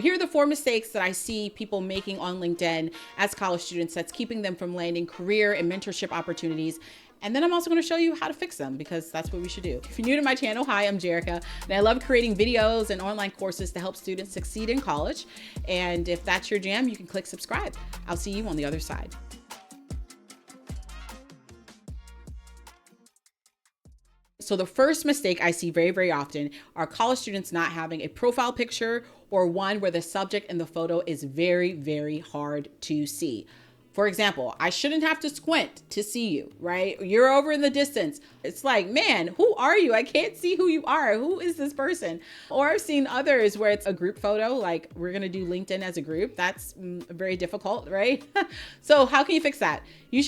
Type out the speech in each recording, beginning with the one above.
Here are the 4 mistakes that I see people making on LinkedIn as college students that's keeping them from landing career and mentorship opportunities. And then I'm also going to show you how to fix them, because that's what we should do. If you're new to my channel, hi, I'm Jerica, and I love creating videos and online courses to help students succeed in college. And if that's your jam, you can click subscribe. I'll see you on the other side. So the first mistake I see very, very often are college students not having a profile picture, or one where the subject in the photo is very, very hard to see. For example, I shouldn't have to squint to see you, right? You're over in the distance. It's like, man, who are you? I can't see who you are. Who is this person? Or I've seen others where it's a group photo, like we're going to do LinkedIn as a group. That's very difficult, right? So how can you fix that? You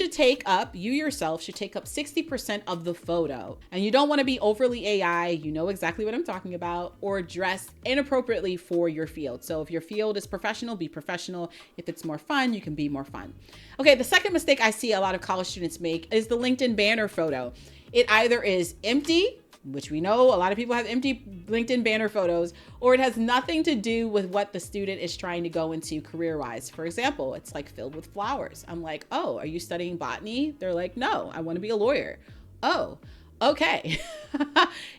yourself should take up 60% of the photo. And you don't want to be overly AI, you know exactly what I'm talking about, or dress inappropriately for your field. So if your field is professional, be professional. If it's more fun, you can be more fun. Okay, the second mistake I see a lot of college students make is the LinkedIn banner photo. It either is empty, which we know a lot of people have empty LinkedIn banner photos, or it has nothing to do with what the student is trying to go into career-wise. For example, it's like filled with flowers. I'm like, oh, are you studying botany? They're like, no, I want to be a lawyer. Oh, okay.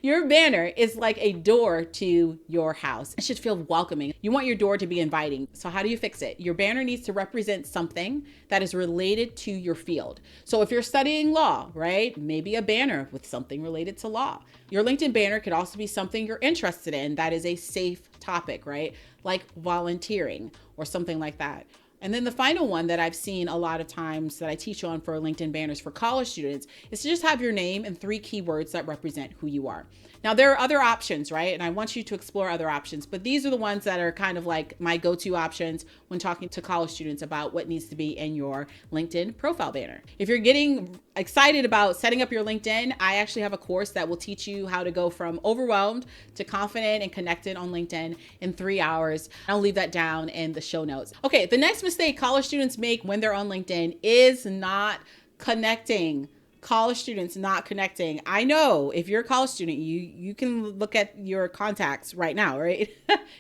Your banner is like a door to your house. It should feel welcoming. You want your door to be inviting. So how do you fix it? Your banner needs to represent something that is related to your field. So if you're studying law, right? Maybe a banner with something related to law. Your LinkedIn banner could also be something you're interested in that is a safe topic, right? Like volunteering or something like that. And then the final one that I've seen a lot of times that I teach on for LinkedIn banners for college students is to just have your name and 3 keywords that represent who you are. Now, there are other options, right? And I want you to explore other options, but these are the ones that are kind of like my go-to options when talking to college students about what needs to be in your LinkedIn profile banner. If you're getting excited about setting up your LinkedIn, I actually have a course that will teach you how to go from overwhelmed to confident and connected on LinkedIn in 3 hours. I'll leave that down in the show notes. Okay, the next mistake college students make when they're on LinkedIn is not connecting. College students not connecting. I know if you're a college student, you can look at your contacts right now, right?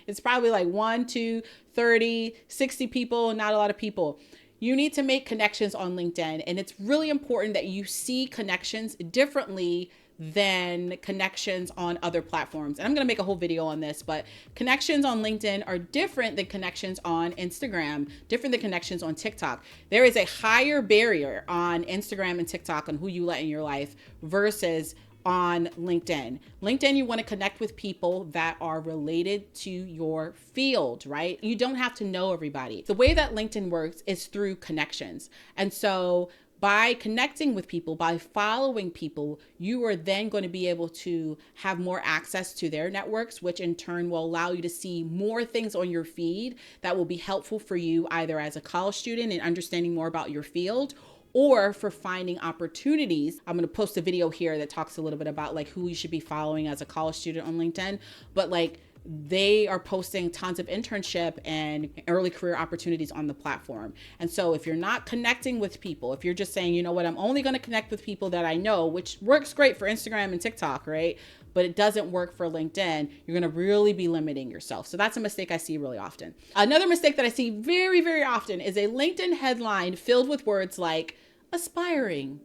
It's probably like 1, 2, 30, 60 people, not a lot of people. You need to make connections on LinkedIn, and it's really important that you see connections differently than connections on other platforms. And I'm going to make a whole video on this, but connections on LinkedIn are different than connections on Instagram, different than connections on TikTok. There is a higher barrier on Instagram and TikTok on who you let in your life versus on LinkedIn. LinkedIn, you want to connect with people that are related to your field, right? You don't have to know everybody. The way that LinkedIn works is through connections. And so by connecting with people, by following people, you are then going to be able to have more access to their networks, which in turn will allow you to see more things on your feed that will be helpful for you either as a college student and understanding more about your field, or for finding opportunities. I'm going to post a video here that talks a little bit about like who you should be following as a college student on LinkedIn, but like they are posting tons of internship and early career opportunities on the platform. And so if you're not connecting with people, if you're just saying, you know what, I'm only going to connect with people that I know, which works great for Instagram and TikTok, right? But it doesn't work for LinkedIn, you're going to really be limiting yourself. So that's a mistake I see really often. Another mistake that I see very, very often is a LinkedIn headline filled with words like aspiring,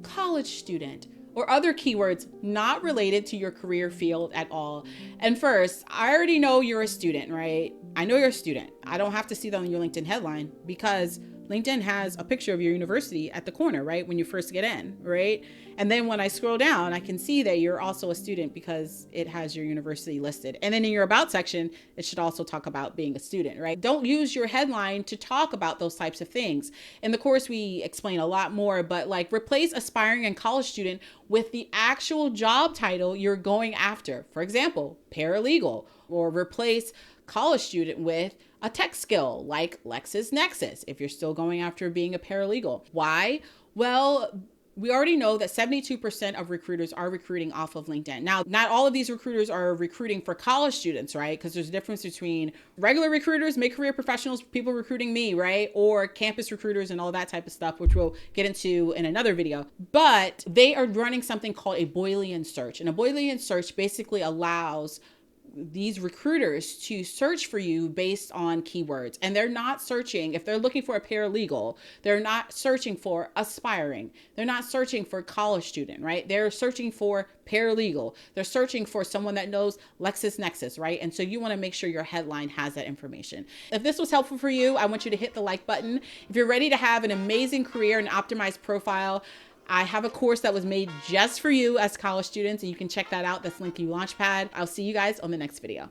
college student, or other keywords not related to your career field at all. And first, I already know you're a student, right? I know you're a student. I don't have to see that on your LinkedIn headline because LinkedIn has a picture of your university at the corner, right? When you first get in, right? And then when I scroll down, I can see that you're also a student because it has your university listed. And then in your about section, it should also talk about being a student, right? Don't use your headline to talk about those types of things. In the course, we explain a lot more, but like replace aspiring and college student with the actual job title you're going after. For example, paralegal, or replace college student with a tech skill like LexisNexis if you're still going after being a paralegal. Why? Well, we already know that 72% of recruiters are recruiting off of LinkedIn. Now, not all of these recruiters are recruiting for college students, right? Because there's a difference between regular recruiters, mid-career professionals, people recruiting me, right? Or campus recruiters and all that type of stuff, which we'll get into in another video. But they are running something called a Boolean search. And a Boolean search basically allows these recruiters to search for you based on keywords. And they're not searching, if they're looking for a paralegal, they're not searching for aspiring. They're not searching for college student, right? They're searching for paralegal. They're searching for someone that knows LexisNexis, right? And so you want to make sure your headline has that information. If this was helpful for you, I want you to hit the like button. If you're ready to have an amazing career and optimized profile, I have a course that was made just for you as college students, and you can check that out. That's LinkU Launchpad. I'll see you guys on the next video.